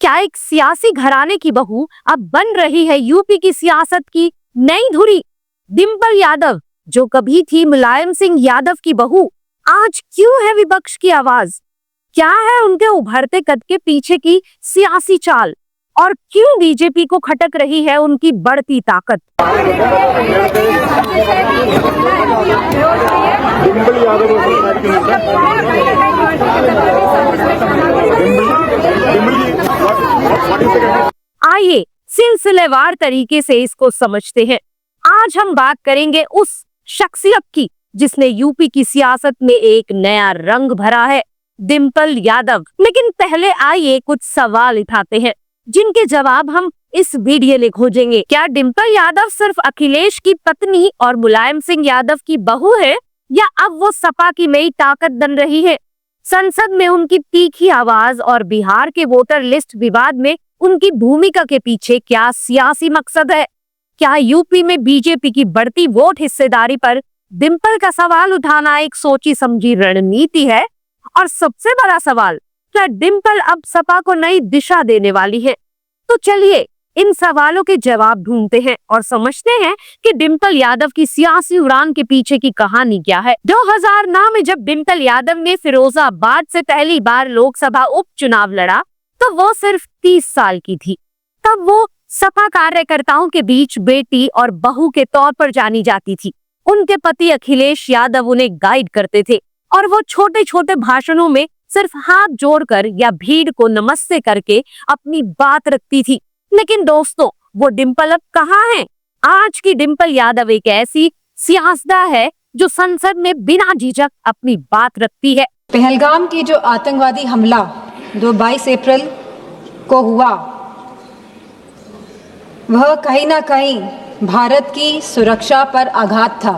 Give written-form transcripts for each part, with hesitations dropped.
क्या एक सियासी घराने की बहू अब बन रही है यूपी की सियासत की नई धुरी? डिंपल यादव, जो कभी थी मुलायम सिंह यादव की बहू, आज क्यों है विपक्ष की आवाज? क्या है उनके उभरते कद के पीछे की सियासी चाल, और क्यों बीजेपी को खटक रही है उनकी बढ़ती ताकत? आइए सिलसिलेवार तरीके से इसको समझते हैं। आज हम बात करेंगे उस शख्सियत की जिसने यूपी की सियासत में एक नया रंग भरा है, डिंपल यादव। लेकिन पहले आइए कुछ सवाल उठाते हैं जिनके जवाब हम इस वीडियो में खोजेंगे। क्या डिंपल यादव सिर्फ अखिलेश की पत्नी और मुलायम सिंह यादव की बहू है, या अब वो सपा की नई ताकत बन रही है? संसद में उनकी तीखी आवाज और बिहार के वोटर लिस्ट विवाद में उनकी भूमिका के पीछे क्या सियासी मकसद है? क्या यूपी में बीजेपी की बढ़ती वोट हिस्सेदारी पर डिंपल का सवाल उठाना एक सोची समझी रणनीति है? और सबसे बड़ा सवाल, क्या डिंपल अब सपा को नई दिशा देने वाली है? तो चलिए इन सवालों के जवाब ढूंढते हैं और समझते हैं कि डिंपल यादव की सियासी उड़ान के पीछे की कहानी क्या है। 2009 में जब डिंपल यादव ने फिरोजाबाद से पहली बार लोकसभा उपचुनाव लड़ा तो वो सिर्फ 30 साल की थी। तब वो सपा कार्यकर्ताओं के बीच बेटी और बहू के तौर पर जानी जाती थी। उनके पति अखिलेश यादव उन्हें गाइड करते थे और वो छोटे छोटे भाषणों में सिर्फ हाथ जोड़कर या भीड़ को नमस्ते करके अपनी बात रखती थी। लेकिन दोस्तों, वो डिंपल अब कहाँ है? आज की डिंपल यादव एक ऐसी सियासतदां है जो संसद में बिना झिझक अपनी बात रखती है। पहलगाम की जो आतंकवादी हमला जो 22 अप्रैल को हुआ, वह कहीं ना कहीं भारत की सुरक्षा पर आघात था।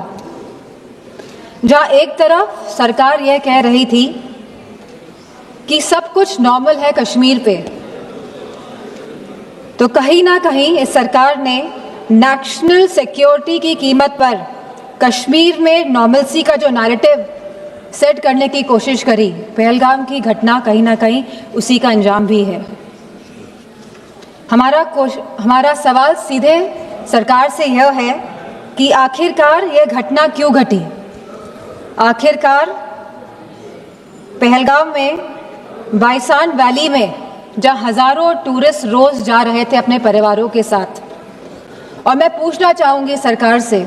जहां एक तरफ सरकार यह कह रही थी कि सब कुछ नॉर्मल है कश्मीर पे, तो कहीं ना कहीं इस सरकार ने नेशनल सिक्योरिटी की कीमत पर कश्मीर में नॉर्मलसी का जो नैरेटिव सेट करने की कोशिश करी। पहलगाम की घटना कहीं ना कहीं उसी का अंजाम भी है। हमारा सवाल सीधे सरकार से यह है कि आखिरकार यह घटना क्यों घटी? आखिरकार पहलगाम में बाइसान वैली में जहां हजारों टूरिस्ट रोज जा रहे थे अपने परिवारों के साथ, और मैं पूछना चाहूंगी सरकार से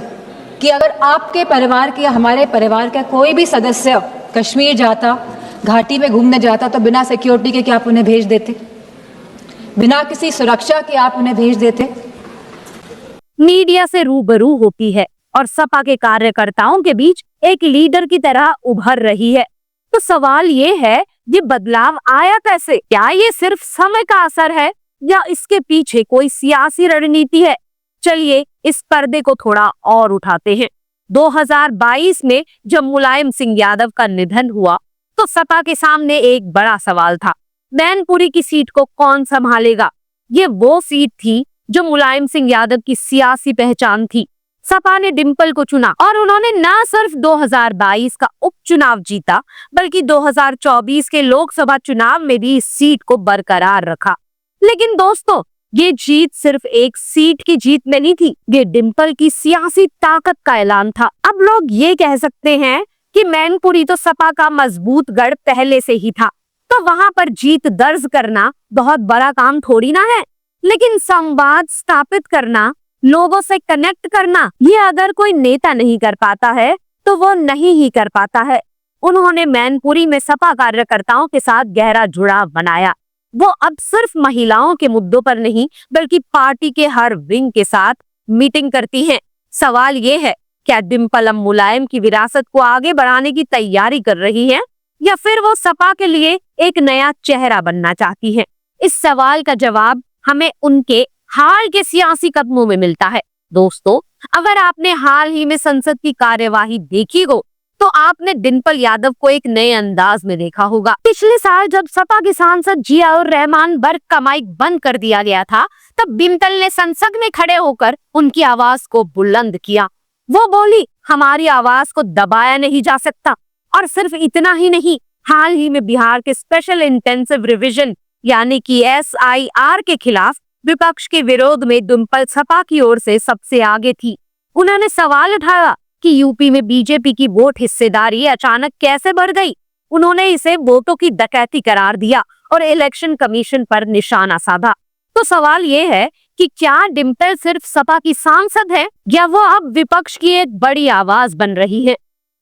कि अगर आपके परिवार के या हमारे परिवार का कोई भी सदस्य कश्मीर जाता, घाटी में घूमने जाता, तो बिना सिक्योरिटी के क्या आप उन्हें भेज देते? बिना किसी सुरक्षा के आप उन्हें भेज देते? मीडिया से रूबरू होती है और सपा के कार्यकर्ताओं के बीच एक लीडर की तरह उभर रही है। तो सवाल ये है, ये बदलाव आया कैसे? क्या ये सिर्फ समय का असर है या इसके पीछे कोई सियासी रणनीति है? चलिए इस पर्दे को थोड़ा और उठाते हैं। 2022 में जब मुलायम सिंह यादव का निधन हुआ तो सपा के सामने एक बड़ा सवाल था, मैनपुरी की सीट को कौन संभालेगा? ये वो सीट थी जो मुलायम सिंह यादव की सियासी पहचान थी। सपा ने डिंपल को चुना और उन्होंने न सिर्फ 2022 का उपचुनाव जीता, बल्कि 2024 के लोकसभा चुनाव में भी इस सीट को बरकरार रखा। लेकिन दोस्तों, ये जीत सिर्फ एक सीट की जीत में नहीं थी, ये डिंपल की सियासी ताकत का ऐलान था। अब लोग ये कह सकते हैं कि मैनपुरी तो सपा का मजबूत गढ़ पहले से ही था, तो वहां पर जीत दर्ज करना बहुत बड़ा काम थोड़ी ना है। लेकिन संवाद स्थापित करना, लोगों से कनेक्ट करना, ये अगर कोई नेता नहीं कर पाता है तो वो नहीं ही कर पाता है। उन्होंने मैनपुरी में सपा कार्यकर्ताओं के साथ गहरा जुड़ाव बनाया। वो अब सिर्फ महिलाओं के मुद्दों पर नहीं, बल्कि पार्टी के हर विंग के साथ मीटिंग करती हैं। सवाल ये है, क्या डिंपल अब मुलायम की विरासत को आगे बढ़ाने की तैयारी कर रही है, या फिर वो सपा के लिए एक नया चेहरा बनना चाहती है? इस सवाल का जवाब हमें उनके हाल के सियासी कदमों में मिलता है। दोस्तों, अगर आपने हाल ही में संसद की कार्यवाही देखी हो तो आपने डिंपल यादव को एक नए अंदाज में देखा होगा। पिछले साल जब सपा के सांसद जियाउर रहमान बर्क का माइक बंद कर दिया गया था, तब डिंपल ने संसद में खड़े होकर उनकी आवाज को बुलंद किया। वो बोली, हमारी आवाज को दबाया नहीं जा सकता। और सिर्फ इतना ही नहीं, हाल ही में बिहार के स्पेशल इंटेंसिव रिवीजन यानी कि SIR के खिलाफ विपक्ष के विरोध में डिंपल सपा की ओर से सबसे आगे थी। उन्होंने सवाल उठाया कि यूपी में बीजेपी की वोट हिस्सेदारी अचानक कैसे बढ़ गई। उन्होंने इसे वोटों की डकैती करार दिया और इलेक्शन कमीशन पर निशाना साधा। तो सवाल ये है कि क्या डिंपल सिर्फ सपा की सांसद है या वो अब विपक्ष की एक बड़ी आवाज बन रही है?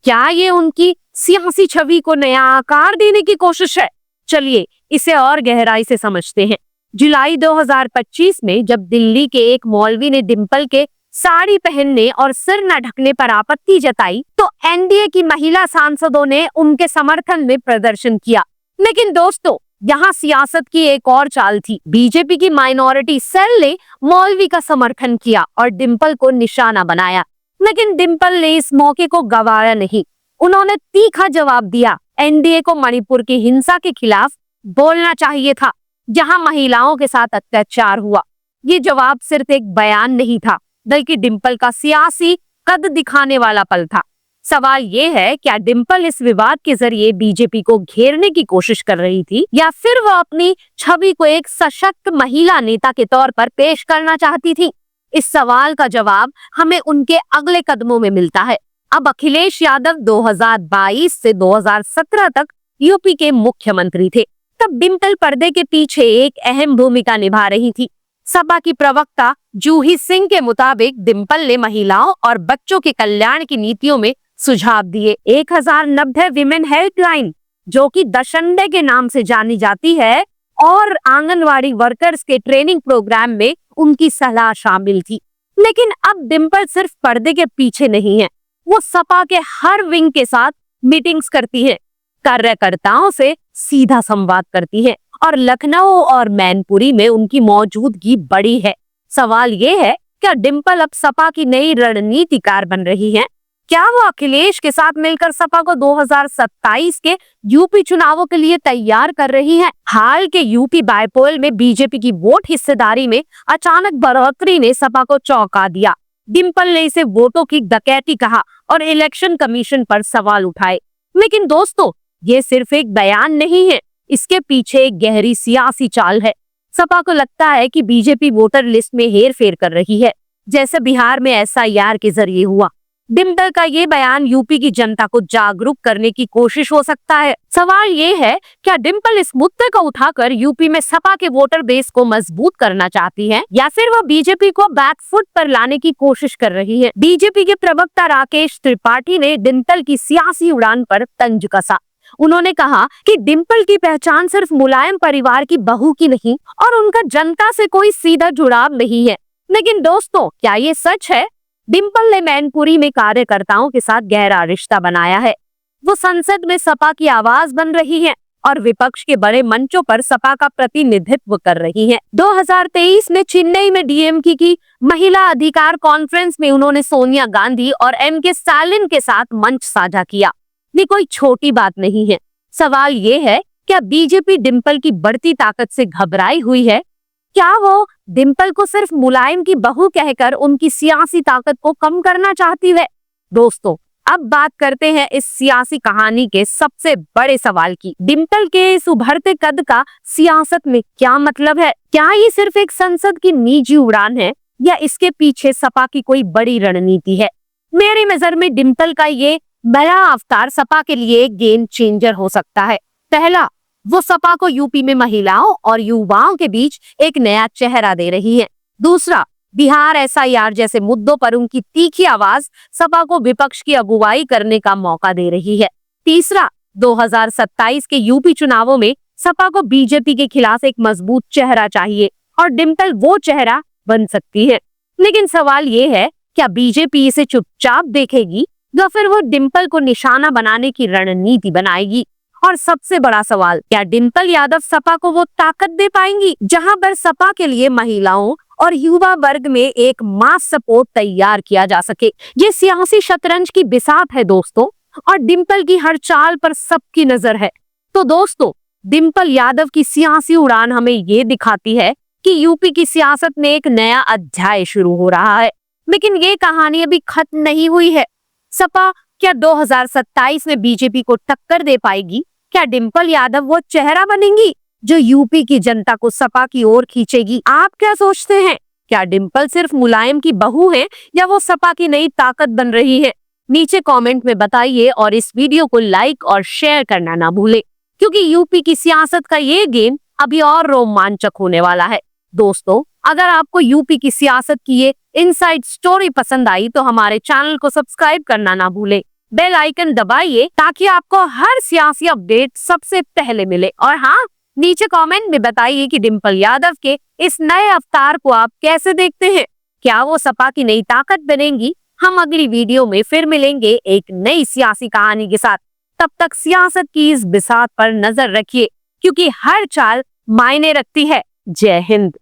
क्या ये उनकी सियासी छवि को नया आकार देने की कोशिश है? चलिए इसे और गहराई से समझते हैं। जुलाई 2025 में जब दिल्ली के एक मौलवी ने डिंपल के साड़ी पहनने और सिर न ढकने पर आपत्ति जताई तो एनडीए की महिला सांसदों ने उनके समर्थन में प्रदर्शन किया। लेकिन दोस्तों, यहाँ सियासत की एक और चाल थी। बीजेपी की माइनॉरिटी सेल ने मौलवी का समर्थन किया और डिंपल को निशाना बनाया। लेकिन डिंपल ने इस मौके को गंवाया नहीं। उन्होंने तीखा जवाब दिया। एनडीए को मणिपुर की हिंसा के खिलाफ बोलना चाहिए था, जहां महिलाओं के साथ अत्याचार हुआ। ये जवाब सिर्फ एक बयान नहीं था, बल्कि डिंपल का सियासी कद दिखाने वाला पल था। सवाल ये है, क्या डिंपल इस विवाद के जरिए बीजेपी को घेरने की कोशिश कर रही थी या फिर वो अपनी छवि को एक सशक्त महिला नेता के तौर पर पेश करना चाहती थी? इस सवाल का जवाब हमें उनके अगले कदमों में मिलता है। अब अखिलेश यादव 2022 से 2017 तक यूपी के मुख्यमंत्री थे। तब डिंपल पर्दे के पीछे एक अहम भूमिका निभा रही थी। सपा की प्रवक्ता जूही सिंह के मुताबिक डिंपल ने महिलाओं और बच्चों के कल्याण की नीतियों में सुझाव दिए। 1090 विमेन हेल्पलाइन, जो कि दशंडे के नाम से जानी जाती है, और आंगनवाड़ी वर्कर्स के ट्रेनिंग प्रोग्राम में उनकी सलाह शामिल थी। लेकिन अब डिंपल सिर्फ पर्दे के पीछे नहीं है, वो सपा के हर विंग के साथ मीटिंग्स करती है, कार्यकर्ताओं से सीधा संवाद करती है और लखनऊ और मैनपुरी में उनकी मौजूदगी बड़ी है। सवाल ये है, क्या डिंपल अब सपा की नई रणनीतिकार बन रही है? क्या वो अखिलेश के साथ मिलकर सपा को 2027 के यूपी चुनावों के लिए तैयार कर रही है? हाल के यूपी बायपोल में बीजेपी की वोट हिस्सेदारी में अचानक बढ़ोतरी ने सपा को चौंका दिया। डिंपल ने इसे वोटों की डकैती कहा और इलेक्शन कमीशन पर सवाल उठाए। लेकिन दोस्तों, ये सिर्फ एक बयान नहीं है, इसके पीछे एक गहरी सियासी चाल है। सपा को लगता है कि बीजेपी वोटर लिस्ट में हेरफेर कर रही है, जैसे बिहार में SIR के जरिए हुआ। डिंपल का ये बयान यूपी की जनता को जागरूक करने की कोशिश हो सकता है। सवाल ये है, क्या डिंपल इस मुद्दे को उठाकर यूपी में सपा के वोटर बेस को मजबूत करना चाहती है या फिर वो बीजेपी को बैकफुट पर लाने की कोशिश कर रही है? बीजेपी के प्रवक्ता राकेश त्रिपाठी ने डिंपल की सियासी उड़ान पर तंज कसा। उन्होंने कहा कि डिंपल की पहचान सिर्फ मुलायम परिवार की बहू की नहीं और उनका जनता से कोई सीधा जुड़ाव नहीं है। लेकिन दोस्तों, क्या ये सच है? डिंपल ने मैनपुरी में कार्यकर्ताओं के साथ गहरा रिश्ता बनाया है। वो संसद में सपा की आवाज बन रही है और विपक्ष के बड़े मंचों पर सपा का प्रतिनिधित्व कर रही है। 2023 में चेन्नई में DMK की महिला अधिकार कॉन्फ्रेंस में उन्होंने सोनिया गांधी और MK स्टालिन के साथ मंच साझा किया। ये कोई छोटी बात नहीं है। सवाल ये है, क्या बीजेपी डिंपल की बढ़ती ताकत से घबराई हुई है? क्या वो डिंपल को सिर्फ मुलायम की बहू कहकर उनकी सियासी ताकत को कम करना चाहती है? दोस्तों, अब बात करते हैं इस सियासी कहानी के सबसे बड़े सवाल की। डिंपल के इस उभरते कद का सियासत में क्या मतलब है? क्या ये सिर्फ एक संसद की निजी उड़ान है या इसके पीछे सपा की कोई बड़ी रणनीति है? मेरी नजर में डिंपल का ये नया अवतार सपा के लिए एक गेम चेंजर हो सकता है। पहला, वो सपा को यूपी में महिलाओं और युवाओं के बीच एक नया चेहरा दे रही है। दूसरा, बिहार SIR जैसे मुद्दों पर उनकी तीखी आवाज सपा को विपक्ष की अगुवाई करने का मौका दे रही है। तीसरा, 2027 के यूपी चुनावों में सपा को बीजेपी के खिलाफ एक मजबूत चेहरा चाहिए और डिंपल वो चेहरा बन सकती है। लेकिन सवाल ये है, क्या बीजेपी इसे चुपचाप देखेगी या फिर वो डिंपल को निशाना बनाने की रणनीति बनाएगी? और सबसे बड़ा सवाल, क्या डिंपल यादव सपा को वो ताकत दे पाएंगी जहां पर सपा के लिए महिलाओं और युवा वर्ग में एक मास सपोर्ट तैयार किया जा सके? ये सियासी शतरंज की बिसात है दोस्तों, और डिंपल की हर चाल पर सबकी नजर है। तो दोस्तों, डिंपल यादव की सियासी उड़ान हमें ये दिखाती है कि यूपी की सियासत में एक नया अध्याय शुरू हो रहा है। लेकिन ये कहानी अभी खत्म नहीं हुई है। सपा क्या 2027 में बीजेपी को टक्कर दे पाएगी? क्या डिंपल यादव वो चेहरा बनेंगी जो यूपी की जनता को सपा की ओर खींचेगी। आप क्या सोचते हैं? क्या डिंपल सिर्फ मुलायम की बहू है या वो सपा की नई ताकत बन रही है? नीचे कमेंट में बताइए और इस वीडियो को लाइक और शेयर करना ना भूले, क्योंकि यूपी की सियासत का ये गेम अभी और रोमांचक होने वाला है। दोस्तों, अगर आपको यूपी की सियासत की ये इनसाइड स्टोरी पसंद आई तो हमारे चैनल को सब्सक्राइब करना ना भूले, बेल आइकन दबाइए ताकि आपको हर सियासी अपडेट सबसे पहले मिले। और हाँ, नीचे कमेंट में बताइए कि डिंपल यादव के इस नए अवतार को आप कैसे देखते हैं? क्या वो सपा की नई ताकत बनेंगी? हम अगली वीडियो में फिर मिलेंगे एक नई सियासी कहानी के साथ। तब तक सियासत की इस बिसात पर नजर रखिए, क्योंकि हर चाल मायने रखती है। जय हिंद।